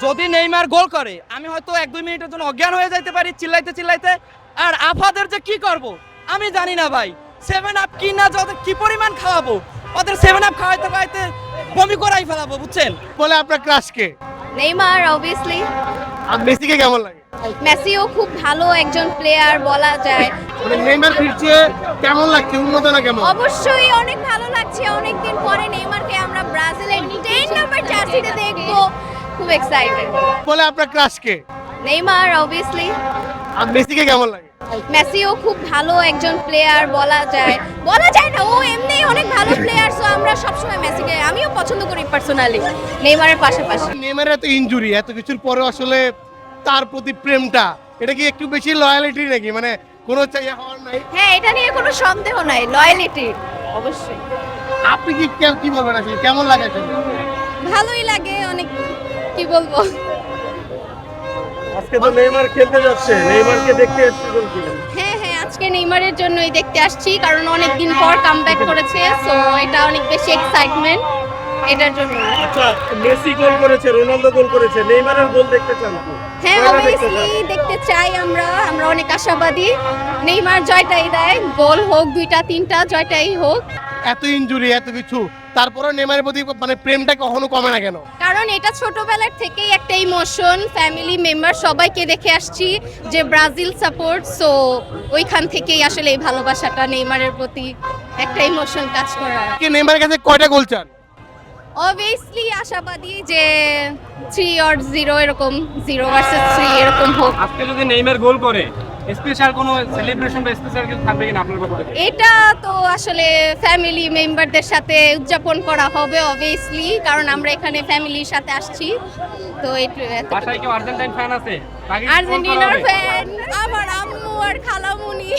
যদি নেইমার গোল করে আমি হয়তো 1-2 মিনিটের জন্য অজ্ঞান হয়ে যাইতে পারি চিল্লাইতে চিল্লাইতে। আর আফাদের যে কি করব আমি জানি না ভাই। 7 আপ কি না ওদের কি পরিমাণ খাওয়াবো, ওদের 7 আপ খাওয়াইতে খাওয়াইতে বমি করাই ফেলাবো বুঝছেন। বলে আপনার ক্রাশ কে? Neymar obviously. আর মেসিকে কেমন লাগে? মেসিও খুব ভালো একজন প্লেয়ার বলা যায়। মানে নেইমার ফিরছে কেমন লাগছে, উন্মোদনা কেমন? অবশ্যই অনেক ভালো লাগছে, অনেকদিন পরে নেইমারকে আমরা ব্রাজিলের 10 নাম্বার জার্সিতে দেখবো, খুব এক্সাইটেড। বলে আপনার ক্রাশ কে? Neymar obviously. আর মেসিকে কেমন লাগে? মেসিও খুব ভালো একজন প্লেয়ার বলা যায় না, ও এমনি অনেক ভালো প্লেয়ার। সো আমরা সবসময় মেসিকে, আমিও পছন্দ করি পার্সোনালি নেইমারের পাশাপাশি। নেইমারের এত ইনজুরি, এত কিছুর পরে আসলে তার প্রতি প্রেমটা, এটা কি একটু বেশি লয়ালিটি নাকি? মানে কোনো চাইয়া হওয়ার নাই? হ্যাঁ, এটা নিয়ে কোনো সন্দেহ নাই, লয়ালিটি অবশ্যই। আপনি কি বলবেন আসলে, কেমন লাগে আসলে? ভালোই লাগে অনেক, কি বলবো। আজকে তো নেইমার খেলতে যাচ্ছে, নেইমারকে দেখতে এসেছেন কি? হ্যাঁ হ্যাঁ, আজকে নেইমারের জন্যই দেখতে আসছি, কারণ অনেক দিন পর কামব্যাক করেছে। সো এটা অনেক বেশি এক্সাইটমেন্ট এটার জন্য। আচ্ছা, মেসি গোল করেছে, রোনালদো গোল করেছে, নেইমারের গোল দেখতে চান কি? হ্যাঁ কয়টা দেখতে অবভিয়াসলি চান? দেখতে চাই আমরা অনেক আশাবাদী। নেইমার জয়টাই দেয়, গোল হোক 2টা 3টা, জয়টাই হোক। এত ইনজুরি, এত কিছু, তারপরে নেইমারের প্রতি মানে প্রেমটা কখনো কমে না কেন? কারণ এটা ছোটবেলার থেকেই একটা ইমোশন, ফ্যামিলি মেম্বার সবাইকে দেখে আসছি যে ব্রাজিল সাপোর্ট। সো ওইখান থেকেই আসলে এই ভালোবাসাটা নেইমারের প্রতি একটা ইমোশন কাজ করা। কি নেইমারের কাছে কয়টা গোল চান? অবভিয়াসলি আশাবাদী যে 3 or 0 এরকম, 0 versus 3 এরকম হোক। আজকে যদি নেইমার গোল করে স্পেশাল কোনো সেলিব্রেশন বা স্পেশাল কিছু থাকবে কিনা আপনার পক্ষ থেকে? এটা তো আসলে ফ্যামিলি মেম্বারদের সাথে উদযাপন করা হবে অবভিয়াসলি, কারণ আমরা এখানে ফ্যামিলির সাথে আসছি। তো বাসায় কি আর্জেন্টাইন ফ্যান আছে? তাকে কি phone করা আর্জেন্টিনার হবে? ফ্যান আমার আম্মু আর খালামুনি।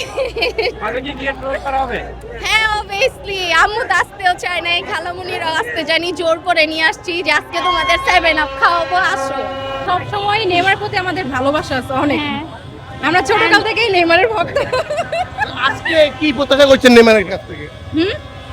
তাকে কি গিয়ে ট্রোল করা হবে? হ্যাঁ অবভিয়াসলি, আম্মু তো আসতেও চায় না, এই খালামুনিরাও আসতে জানি, জোর করে নিয়ে আসছি যে আজকে তোমাদের 7 আপ খাওয়াবো, আসো। সবসময় নেইমার প্রতি আমাদের ভালোবাসা আছে অনেক। হ্যাঁ। আমরা ছোটকাল থেকেই নেইমারের ভক্ত। আজকে কি প্রত্যাশা করছেন নেইমারের কাছ থেকে?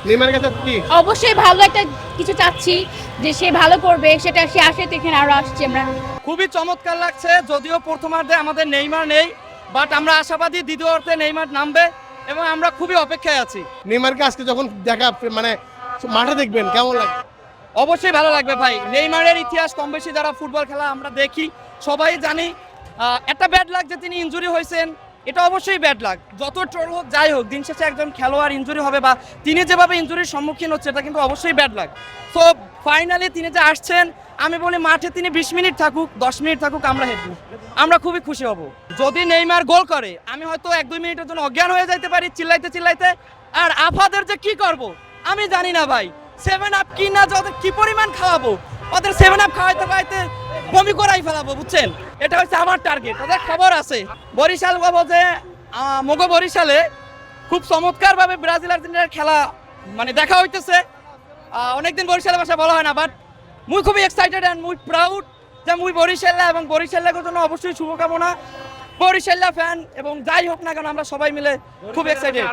নেইমারের কাছে কি? অবশ্যই ভালো একটা কিছু চাচ্ছি, যে সে ভালো করবে, সেটা সে আসে তো এখানে আরো আসছি আমরা। খুবই চমৎকার লাগছে। যদিও প্রথমার্ধে আমাদের নেইমার নেই, বাট আমরা আশাবাদী দ্বিতীয়ার্ধে নেইমার নামবে এবং আমরা খুবই অপেক্ষায় আছি। নেইমারকে আজকে যখন দেখা মানে মাঠে দেখবেন কেমন লাগে? অবশ্যই ভালো লাগবে ভাই। নেইমারের ইতিহাস কম বেশি যারা ফুটবল খেলা আমরা দেখি সবাই জানি। একটা ব্যাড লাগ যে তিনি ইনজুরি হয়েছেন, এটা অবশ্যই ব্যাড লাগ। যত ট্রোল হোক যাই হোক, দিন শেষে একজন খেলোয়াড় ইনজুরি হবে বা তিনি যেভাবে ইনজুরির সম্মুখীন হচ্ছে, এটা কিন্তু অবশ্যই ব্যাড লাগ। সো ফাইনালি তিনি যে আসছেন, আমি বলি মাঠে তিনি 20 মিনিট থাকুক 10 মিনিট থাকুক, আমরা হেঁটবো, আমরা খুবই খুশি হব। যদি নেইমার গোল করে আমি হয়তো 1-2 মিনিটের জন্য অজ্ঞান হয়ে যাইতে পারি চিল্লাইতে চিল্লাইতে। আর আফাদের যে কি করব আমি জানি না ভাই। 7 আপ কি না ওদের কি পরিমাণ খাওয়াবো, ওদের 7 আপ খাওয়াইতে খাওয়াইতে বমি করাই ফেলাবো বুঝছেন। এটা হচ্ছে আমার টার্গেট। ওদের খবর আছে বরিশাল বাবু যে মগো বরিশালে খুব চমৎকারভাবে ব্রাজিল আর্জেন্টিনার খেলা মানে দেখা হইতেছে। অনেকদিন বরিশালের ভাষা বলা হয় না, বাট মুই খুবই এক্সাইটেড অ্যান্ড মুই প্রাউড যে মুই বরিশাল্লা, এবং বরিশাল্লার জন্য অবশ্যই শুভকামনা। বরিশাল্লা ফ্যান এবং যাই হোক না কেন আমরা সবাই মিলে খুব এক্সাইটেড।